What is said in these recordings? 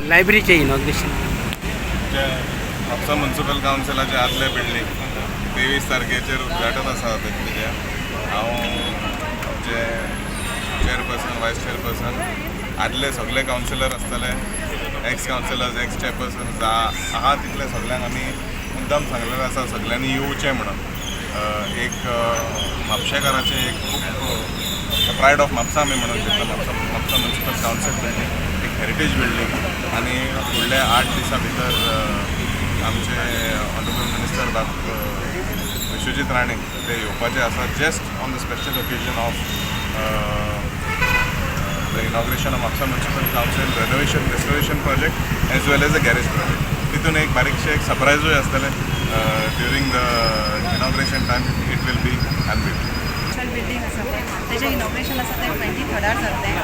लायब्ररीचे inauguration जे Mapusa municipal कावन्सिलाचे आदले building 23 तारखेचेर उद्घाटन आसा तेजें. हांव आमचे चेअरपर्सन, वायस चेअरपर्सन, आदले सगळे कावन्सिलर आसतले, एक्स कावन्सिलर्स, एक्स चेअरपर्सन आहा तितले सगळ्यांक आमी मुद्दाम सांगलेलें आसा सगळ्यांनी येवचें म्हणून. एक म्हापशेकाराचें एक खूब प्रायड ऑफ म्हापसा आमी म्हणून घेतला. म्हापसा म्युनिसिपल कावन्सील बिल्डींग एक हेरिटेज बिल्डींग आनी फुडल्या 8 दिसां भितर आमचे ऑनरेबल मिनिस्टर विश्वजीत राणे ते येवपाचे आसा just on the special occasion of the inauguration of Mapusa municipal council renovation restoration project as well as a garage project. तितून एक बारीकशें एक सरप्रायजूय आसतलें during the inauguration time. It will be unveil. Building आसा तेजें इनॉग्रेशन आसा तें 23rd जातलें.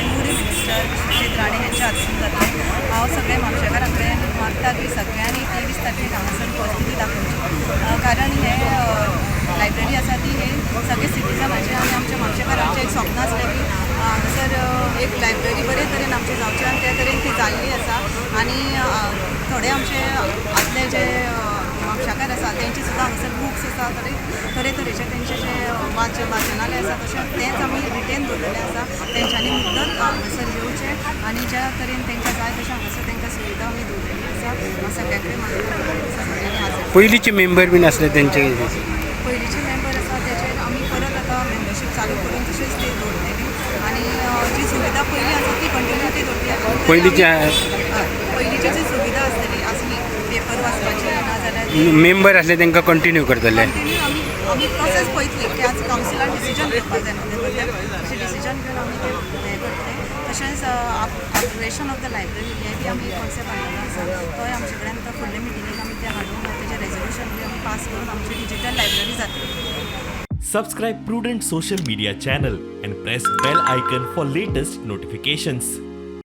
न्यू मिनिस्टर विश्वजीत राणे हेंच्या हातून जातलें. हांव सगळे म्हापशेकारां कडेन मागता की सगळ्यांनी 23 तारखेक हांगासर उपस्थिती दाखोवची. कारण हे लायब्ररी आसा ती हे सगळे सिटीजनाचें आनी आमच्या म्हापशेकारांचें एक स्वप्न आसलें की हांगासर एक लायब्ररी बरे तरेन आमची जावची आनी त्या तरेन ती जाल्ली आसा. आनी थोडे आमचे आदले जे म्हापशाकार आसा तेंची सुद्दां हांगासर बुक्स आसा तरेचे तेंचे जे वाचनालय आसा तशें तेंच आमी रिटेन दवरलेलें आसा. तेंच्यांनी मुद्दत हांगासर येवचें आनी ज्या तरेन तेंकां जाय तशें हांगासर तेंकां सुविधा आमी दवरलेली आसा. सगळ्या कडेन सगळ्यांनी हाजीर. पयलींचे मेंबर बीन आसले तेंचे पयलींचे मेंबर आसा तेचेर आमी परत आतां मेंबरशीप चालू करून तशेंच ती दवरलेली आनी जी सुविधा पयलीं आसा ती कंटिन्युटी दवरली. पयलींची जी सुविधा आसली पेपर वाचपाची नाजाल्यार मेंबर आसले तांकां कंटिन्यू करतले. कंटिन्यू आमी प्रोसेस पळयतली की आज कावन्सिलान डिसिजन घेवपाक जाय न्हू अशें डिसिजन घेवन आमी ते हें करतले. तशेंच अपग्रेडेशन ऑफ द लायब्ररी हे बी आमी कॉन्सेप्ट हाडलेलो आसा. तोय आमचे कडेन तो फुडले मिटिंगेक आमी ते हाडून तेजें रेजोल्युशन बी आमी पास करून आमची डिजिटल लायब्ररी जातली. Subscribe Prudent social media channel and press bell icon for latest notifications.